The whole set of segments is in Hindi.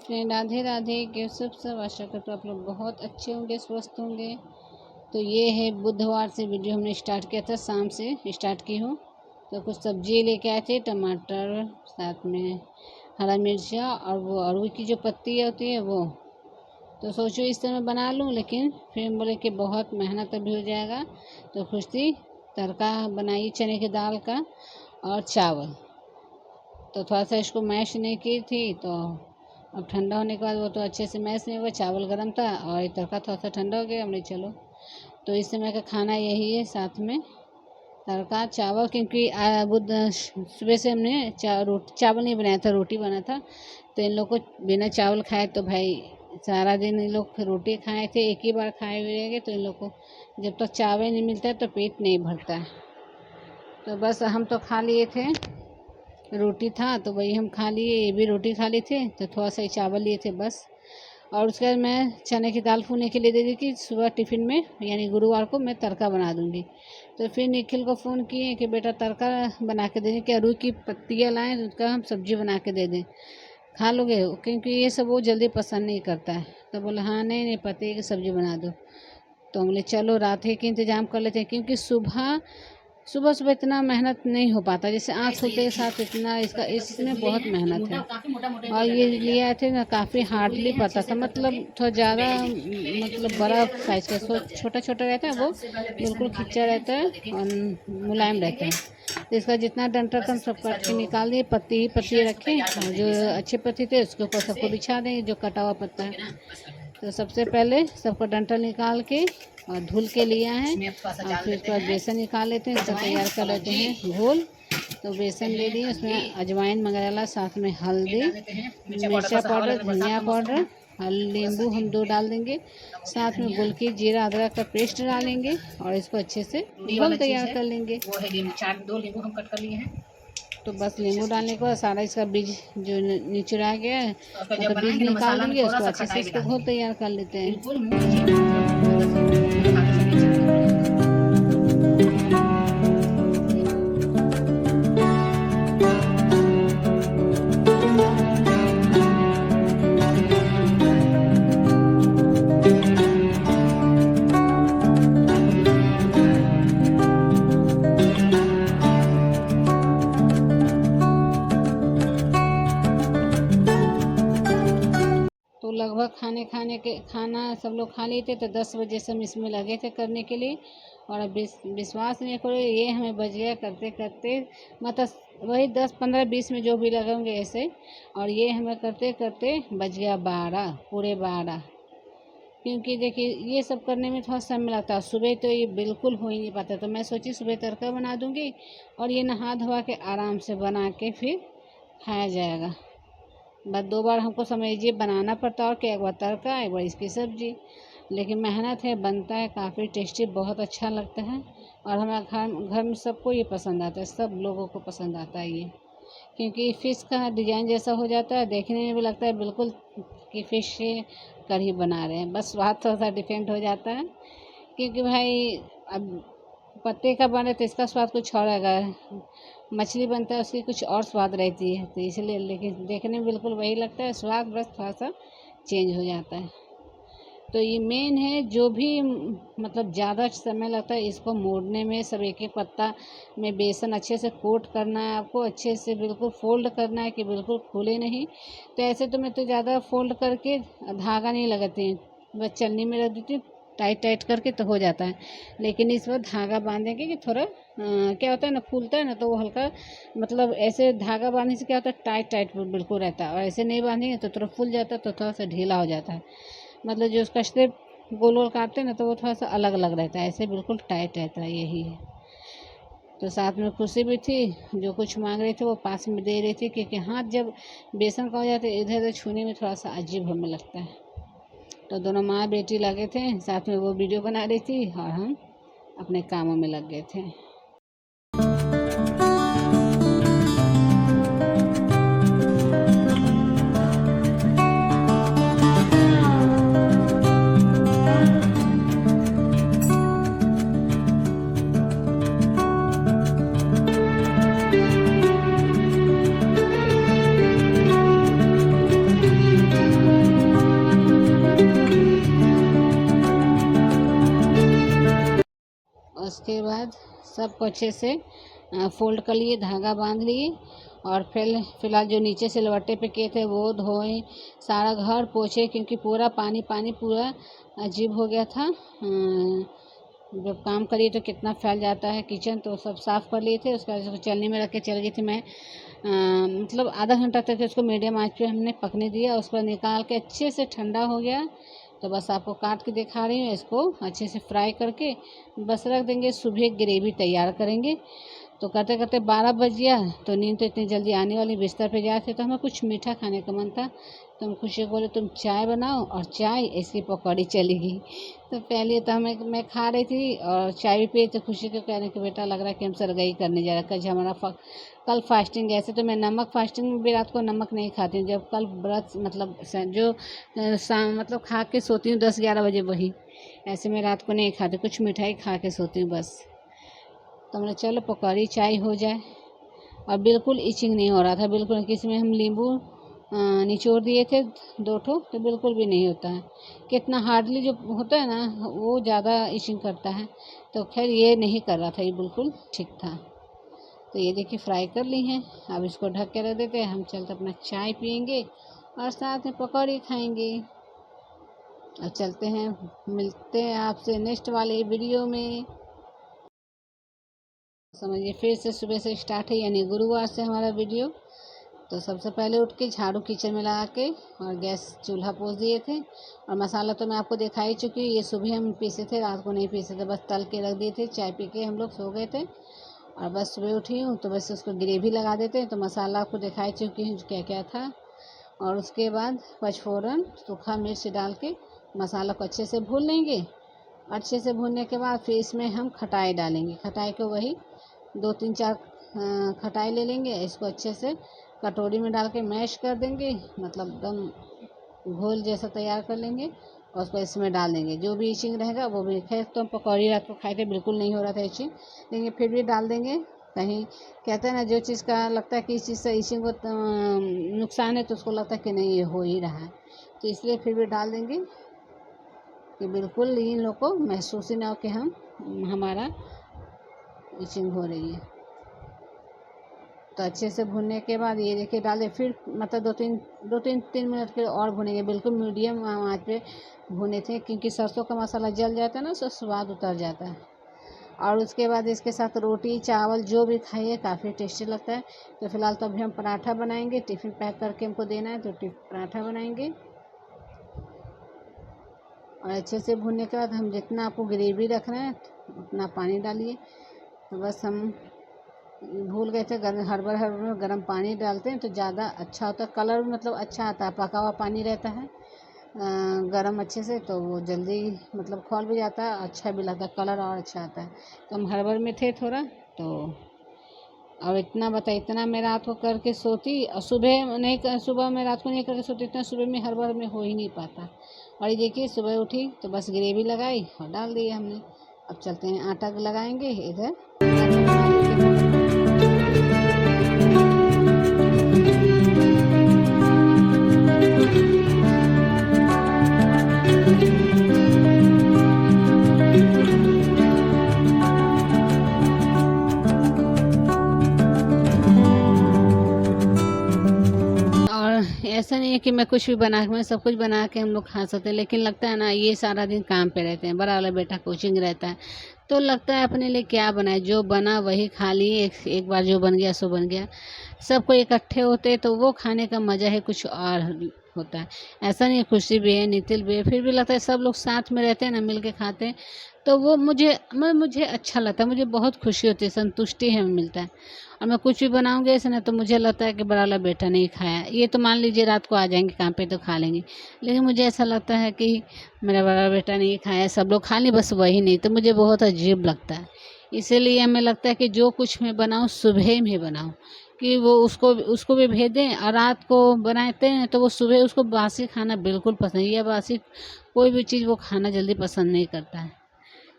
फ्रेंड, राधे राधे। कैसे सब आशा करते हो आप लोग बहुत अच्छे होंगे, स्वस्थ होंगे। तो ये है बुधवार से वीडियो हमने स्टार्ट किया था, शाम से स्टार्ट की हूँ। तो कुछ सब्जी लेके आए थे, टमाटर, साथ में हरा मिर्चा और वो अरवी की जो पत्ती होती है वो। तो सोचो इस तरह बना लूँ, लेकिन फिर बोले कि बहुत मेहनत अभी हो जाएगा। तो खुश थी, तड़का बनाई चने की दाल का और चावल। तो थोड़ा सा इसको मैश नहीं की थी, तो अब ठंडा होने के बाद वो तो अच्छे से मैश नहीं हुआ। चावल गर्म था और ये तड़का थोड़ा सा ठंडा हो गया। हमने चलो तो इस समय का खाना यही है, साथ में तड़का चावल। क्योंकि सुबह से हमने चावल नहीं बनाया था, रोटी बना था। तो इन लोग को बिना चावल खाए तो भाई सारा दिन इन लोग रोटी खाए थे, एक ही बार खाए हुए रह गए। तो इन लोग को जब तक चावल नहीं मिलता है तो पेट नहीं भरता है। तो बस हम तो खा लिए थे, रोटी था तो वही हम खा लिए, ये भी रोटी खा लिए थे। तो थोड़ा सा ही चावल लिए थे बस। और उसके बाद मैं चने की दाल फूलने के लिए दे दी कि सुबह टिफ़िन में, यानी गुरुवार को मैं तड़का बना दूंगी। तो फिर निखिल को फ़ोन किए कि बेटा तड़का बना के दें, कि अरवी की पत्तियाँ लाएँ, उसका हम सब्जी बना के दे दें, खा लोगे? क्योंकि ये सब वो जल्दी पसंद नहीं करता है। तो बोला हाँ नहीं नहीं, पत्ते की सब्ज़ी बना दो। तो हम बोले चलो रात ही के इंतज़ाम कर लेते हैं, क्योंकि सुबह सुबह इतना मेहनत नहीं हो पाता। जैसे आँख खुलते के साथ इतना इसमें बहुत मेहनत है। और ये लिए आए थे ना, काफ़ी हार्डली पड़ता था, मतलब थोड़ा ज़्यादा, मतलब बड़ा साइज़ का, छोटा छोटा रहता है वो, बिल्कुल खिंचा रहता है और मुलायम रहता है। तो इसका जितना डंठल था हम सब काट के निकाल दिए, पत्ती ही पत्ती रखे, और जो अच्छे पत्ती थे उसके ऊपर सबको बिछा दें, जो कटा हुआ पत्ता है। तो सबसे पहले सबको डंठल निकाल के और धुल के लिया है, और फिर उसके बाद बेसन निकाल लेते हैं, इसका तैयार कर लेते हैं घोल। तो बेसन ले लिए, उसमें अजवाइन मगरैला, साथ में हल्दी, मिर्चा पाउडर, धनिया पाउडर और नींबू हम 2 डाल देंगे, साथ में गोलकी जीरा अदरक का पेस्ट डालेंगे और इसको अच्छे से घोल तैयार कर लेंगे। वो है 2 नींबू हम कट कर लिए हैं। तो बस नींबू डालने के बाद सारा इसका बीज जो नीचे रह गया है, मतलब बीज निकाल देंगे, उसको अच्छे से इसको घोल तैयार कर लेते हैं। तो लगभग खाना सब लोग खा लिए थे। तो 10 बजे से हम इसमें लगे थे करने के लिए। और अब विश्वास नहीं करो, ये हमें बच गया करते करते, मतलब वही 10 15 20 में जो भी लगे होंगे ऐसे। और ये हमें करते करते बच गया 12, पूरे 12। क्योंकि देखिए ये सब करने में थोड़ा समय लगता है, सुबह तो ये बिल्कुल हो ही नहीं पाता। तो मैं सोची सुबह तड़का बना दूंगी और ये नहा धोवा के आराम से बना के फिर खाया जाएगा। बस 2 बार हमको समझिए बनाना पड़ता है, और क्या, एक बार तड़का, एक बार इसकी सब्जी। लेकिन मेहनत है, बनता है काफ़ी टेस्टी, बहुत अच्छा लगता है। और हमारे घर में सबको ये पसंद आता है, सब लोगों को पसंद आता है ये। क्योंकि फ़िश का डिज़ाइन जैसा हो जाता है, देखने में भी लगता है बिल्कुल कि फ़िश से कढ़ी बना रहे हैं। बस स्वाद थोड़ा सा डिफरेंट हो जाता है, क्योंकि भाई अब पत्ते का बने तो इसका स्वाद कुछ और आएगा, मछली बनता है उसकी कुछ और स्वाद रहती है। तो इसलिए, लेकिन देखने में बिल्कुल वही लगता है, स्वाद बस थोड़ा सा चेंज हो जाता है। तो ये मेन है, जो भी मतलब ज़्यादा समय लगता है इसको मोड़ने में। सब एक एक पत्ता में बेसन अच्छे से कोट करना है आपको, अच्छे से बिल्कुल फोल्ड करना है कि बिल्कुल खुले नहीं। तो ऐसे तो मैं तो ज़्यादा फोल्ड करके धागा नहीं लगाती, बस चलनी में रख देती हूँ, टाइट टाइट करके तो हो जाता है। लेकिन इस बार धागा बांधेंगे कि थोड़ा क्या होता है ना, फूलता है ना, तो वो हल्का, मतलब ऐसे धागा बांधने से क्या होता है, टाइट टाइट बिल्कुल रहता है। और ऐसे नहीं बांधेंगे तो थोड़ा फूल जाता है, तो थोड़ा सा ढीला हो जाता है। मतलब जो उसका शेप गोल गोल काटते हैं ना, तो वो थोड़ा सा अलग अलग रहता है, ऐसे बिल्कुल टाइट रहता है, यही है। तो साथ में खुशी भी थी, जो कुछ मांग रही थी वो पास में दे रही थी, क्योंकि हाथ जब बेसन का हो जाता है इधर उधर छूने में थोड़ा सा अजीब हमें लगता है। तो दोनों माँ बेटी लगे थे साथ में, वो वीडियो बना रही थी और हम अपने कामों में लग गए थे। उसके बाद सबको अच्छे से फोल्ड कर लिए, धागा बांध लिए और फिर फिलहाल जो नीचे से लवट्टे पे किए थे वो धोए, सारा घर पोछे क्योंकि पूरा पानी पानी पूरा अजीब हो गया था। जब काम करिए तो कितना फैल जाता है किचन, तो सब साफ़ कर लिए थे। उसके बाद उसको चलनी में रख के चल गई थी मैं। मतलब आधा घंटा तक उसको मीडियम आंच पे हमने पकने दिया। उसको निकाल के अच्छे से ठंडा हो गया तो बस आपको काट के दिखा रही हूँ। इसको अच्छे से फ्राई करके बस रख देंगे, सुबह ग्रेवी तैयार करेंगे। तो करते करते 12 बज गया, तो नींद तो इतनी जल्दी आने वाली, बिस्तर पे जाए थे तो हमें कुछ मीठा खाने का मन था। तो हम खुशी को बोले तुम चाय बनाओ, और चाय इसकी पकौड़ी चलेगी। तो पहले तो मैं खा रही थी और चाय भी पी, तो खुशी को कहने कि बेटा लग रहा है कि हम सरगई करने जा रहे हैं, हमारा कल फास्टिंग है। ऐसे तो मैं नमक फास्टिंग में भी रात को नमक नहीं खाती हूँ। जब कल व्रत मतलब जो मतलब खा के सोती हूँ 10-11 बजे, वही ऐसे मैं रात को नहीं खाती, कुछ मिठाई खा के सोती हूँ बस। तो हमने चलो पकौड़ी चाय हो जाए। और बिल्कुल इचिंग नहीं हो रहा था, बिल्कुल। किसी में हम नींबू निचोड़ दिए थे 2 ठो, तो बिल्कुल भी नहीं होता है। कितना हार्डली जो होता है ना वो ज़्यादा इचिंग करता है। तो खैर ये नहीं कर रहा था, ये बिल्कुल ठीक था। तो ये देखिए फ्राई कर ली हैं। अब इसको ढक के रख देते हैं, हम चलते अपना चाय पियेंगे और साथ में पकौड़ी खाएंगे। और चलते हैं, मिलते हैं आपसे नेक्स्ट वाले वीडियो में। समझिए फिर से सुबह से स्टार्ट है, यानी गुरुवार से हमारा वीडियो। तो सबसे पहले उठ के झाड़ू किचन में लगा के और गैस चूल्हा पोंछ दिए थे। और मसाला तो मैं आपको दिखा ही चुकी हूँ। ये सुबह हम पीसे थे, रात को नहीं पीसे थे, बस तल के रख दिए थे। चाय पी के हम लोग सो गए थे और बस सुबह उठी हूँ तो बस उसको ग्रेवी लगा देते हैं। तो मसाला आपको दिखाई चुकी हूँ क्या क्या था। और उसके बाद पचफोरन सूखा मिर्च डाल के मसाला को अच्छे से भून लेंगे। अच्छे से भूनने के बाद फिर इसमें हम खटाई डालेंगे। खटाई को वही 2-3-4 खटाई ले लेंगे। इसको अच्छे से कटोरी में डाल के मैश कर देंगे, मतलब एकदम घोल जैसा तैयार कर लेंगे और उसको इसमें डाल देंगे। जो भी इचिंग रहेगा वो भी, खैर तो हम पकौड़ी रात को खाए थे, बिल्कुल नहीं हो रहा था इचिंग, लेकिन फिर भी डाल देंगे। कहीं कहते हैं ना जो चीज़ का लगता है कि इस चीज़ से इचिंग को नुकसान है, तो उसको लगता है कि नहीं ये हो ही रहा है, तो इसलिए फिर भी डाल देंगे कि बिल्कुल इन लोग को महसूस ही ना हो कि हमारा इचिंग हो रही है। तो अच्छे से भुनने के बाद ये देखिए डाल दे, फिर मतलब 2-3 मिनट के और भुनेंगे। बिल्कुल मीडियम आंच पे भुने थे, क्योंकि सरसों का मसाला जल जाता है ना, उससे स्वाद उतर जाता है। और उसके बाद इसके साथ रोटी चावल जो भी खाइए काफ़ी टेस्टी लगता है। तो फिलहाल तो अभी हम पराठा बनाएंगे, टिफ़िन पैक करके हमको देना है, तो पराठा बनाएंगे। और अच्छे से भुनने के बाद हम जितना आपको ग्रेवी रख रहे हैं उतना पानी डालिए। तो बस हम भूल गए थे, हर बार गर्म पानी डालते हैं तो ज़्यादा अच्छा होता है, कलर मतलब अच्छा आता है। पका हुआ पानी रहता है गरम अच्छे से, तो वो जल्दी मतलब खौल भी जाता है, अच्छा भी लगता है, कलर और अच्छा आता है। तो हम हड़बड़ में थे थोड़ा, तो और इतना मैं रात को करके सोती और सुबह मैं रात को नहीं करके सोती, इतना सुबह में हड़बड़ में हो ही नहीं पाता। और ये देखिए सुबह उठी तो बस ग्रेवी लगाई और डाल दी हमने। अब चलते हैं आटा लगाएंगे इधर। ऐसा नहीं है कि मैं कुछ भी मैं सब कुछ बना के हम लोग खा सकते हैं, लेकिन लगता है ना ये सारा दिन काम पे रहते हैं, बड़ा वाला बेटा कोचिंग रहता है, तो लगता है अपने लिए क्या बनाए, जो बना वही खा लिए। एक बार जो बन गया सो बन गया। सबको इकट्ठे होते तो वो खाने का मज़ा है कुछ और होता है। ऐसा नहीं, खुशी भी है नितिल भी है, फिर भी लगता है सब लोग साथ में रहते हैं ना, मिल के खाते हैं, तो वो मुझे अच्छा लगता है, मुझे बहुत खुशी होती है, संतुष्टि हमें मिलता है। और मैं कुछ भी बनाऊंगी ऐसे ना, तो मुझे लगता है कि बड़ा वाला बेटा नहीं खाया, ये तो मान लीजिए रात को आ जाएंगे काम पे तो खा लेंगे, लेकिन मुझे ऐसा लगता है कि मेरा बड़ा बेटा नहीं खाया, सब लोग खा लें बस वही नहीं, तो मुझे बहुत अजीब लगता है। इसीलिए हमें लगता है कि जो कुछ मैं बनाऊँ सुबह में बनाऊँ, कि वो उसको भी भेज दें। और रात को बनाते हैं तो वो सुबह उसको बासी खाना बिल्कुल पसंद, या बासी कोई भी चीज़ वो खाना जल्दी पसंद नहीं करता है।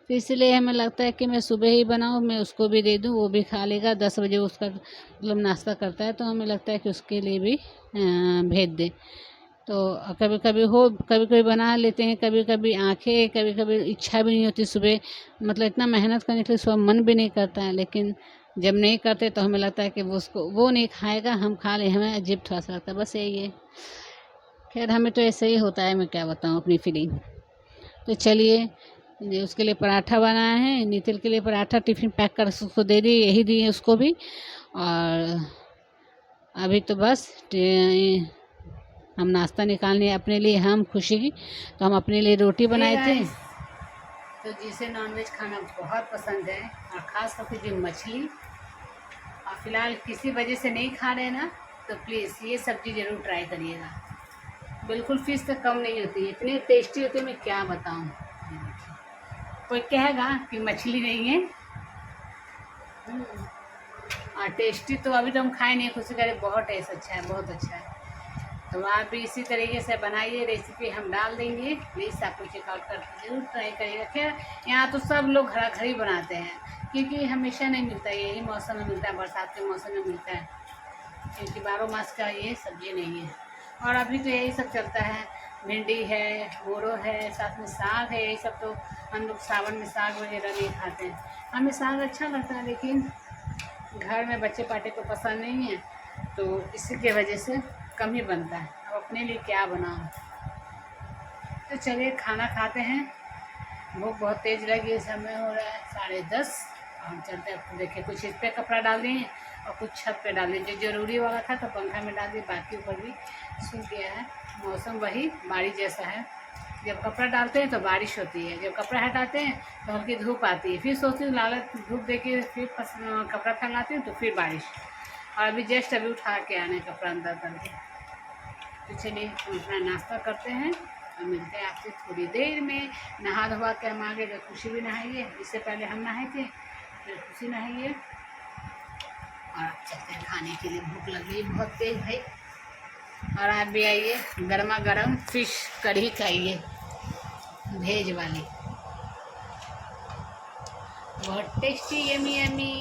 तो इसलिए हमें लगता है कि मैं सुबह ही बनाऊँ, मैं उसको भी दे दूँ, वो भी खा लेगा। 10 बजे उसका मतलब नाश्ता करता है, तो हमें लगता है कि उसके लिए भी भेज दें। तो कभी कभी बना लेते हैं, कभी कभी आंखें, कभी कभी इच्छा भी नहीं होती सुबह, मतलब इतना मेहनत करने के लिए सुबह मन भी नहीं करता है, लेकिन जब नहीं करते तो हमें लगता है कि वो नहीं खाएगा, हम खा ले, हमें अजीब थोड़ा सा लगता है, बस यही है। खैर हमें तो ऐसे ही होता है, मैं क्या बताऊँ अपनी फीलिंग। तो चलिए उसके लिए पराठा बनाया है, नितिन के लिए पराठा टिफ़िन पैक कर उसको दे दी, यही दी है उसको भी। और अभी तो बस हम नाश्ता निकालने अपने लिए, हम खुशी की तो हम अपने लिए रोटी बनाए थे। तो जिसे नॉनवेज खाना बहुत पसंद है और ख़ास करके जो मछली, और फिलहाल किसी वजह से नहीं खा रहे ना, तो प्लीज़ ये सब्ज़ी ज़रूर ट्राई करिएगा। बिल्कुल फिश से कम नहीं होती, इतनी टेस्टी होती है, मैं क्या बताऊँ। कोई कहेगा कि मछली नहीं है, और टेस्टी तो अभी तो हम खाए नहीं, खुशी करें बहुत टेस्ट अच्छा है, बहुत अच्छा है। तो आप भी इसी तरीके से बनाइए, रेसिपी हम डाल देंगे, प्लीज़ आपको चेकआउट करके जरूर ट्राई करिएगा। खैर यहाँ तो सब लोग घर ही बनाते हैं, क्योंकि हमेशा नहीं मिलता, यही मौसम में मिलता है, बरसात के मौसम में मिलता है, क्योंकि 12 मास का ये सब्जी नहीं है। और अभी तो यही सब चलता है, भिंडी है, बोरो है, साथ में साग है, यही सब। तो हम लोग सावन में साग वगैरह नहीं खाते हैं, हमें साग अच्छा लगता है, लेकिन घर में बच्चे पार्टी को पसंद नहीं है, तो इसी के वजह से कम ही बनता है। अब अपने लिए क्या बनाऊँ। तो चलिए खाना खाते हैं, भूख बहुत तेज़ लगी है, समय हो रहा है 10:30, और हम चलते हैं। देखिए कुछ इस पर कपड़ा डाल दिए और कुछ छत पे डाल दिए, जो ज़रूरी वाला था तो पंखा में डाल दिए, बाकी ऊपर भी सूख गया है। मौसम वही बारिश जैसा है, जब कपड़ा डालते हैं तो बारिश होती है, जब कपड़ा हटाते हैं तो हल्की धूप आती है, फिर सोचती हूँ लालच धूप देके फिर कपड़ा फैलाती हूँ तो फिर बारिश। और अभी जस्ट अभी उठा के आने कपड़ा अंदर करके। तो चलिए हम अपना नाश्ता करते हैं और मिलते हैं आपसे थोड़ी देर में। नहा धोवा के हम आगे, तो खुशी भी नहाइए, इससे पहले हम नहाए थे, फिर खुशी नहाइए, और चलते हैं खाने के लिए। भूख लग गई बहुत तेज भाई, और आप भी आइए, गर्मा गर्म फिश कढ़ी खाइए, भेज वाली, बहुत टेस्टी, यमी यमी।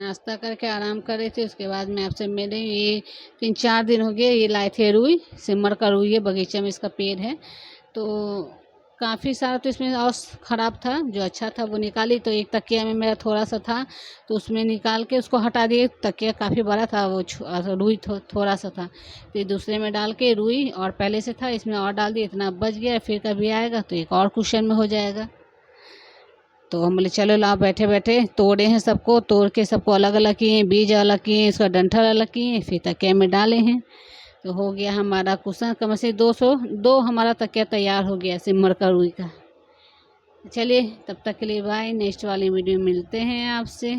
नाश्ता करके आराम कर रही थी, उसके बाद मैं आपसे मिली। ये 3-4 दिन हो गए, ये लाए थे रुई, सिमर का रुई है, बगीचे में इसका पेड़ है, तो काफ़ी सारा तो इसमें और ख़राब था, जो अच्छा था वो निकाली। तो एक तकिया में मेरा थोड़ा सा था, तो उसमें निकाल के उसको हटा दिए, तकिया काफ़ी बड़ा था, वो रुई थोड़ा सा था, फिर दूसरे में डाल के रुई और पहले से था इसमें और डाल दिए, इतना बच गया, फिर कभी आएगा तो एक और कुशन में हो जाएगा। तो हम बोले चलो लाओ, बैठे बैठे तोड़े हैं, सबको तोड़ के सबको अलग अलग किए, बीज अलग किए, इसका डंठल अलग किए, फिर तकिया में डाले हैं। तो हो गया हमारा कुशन कम से 202 हमारा तकिया तैयार हो गया सिमर का रुई का। चलिए तब तक के लिए बाय, नेक्स्ट वाली वीडियो मिलते हैं आपसे।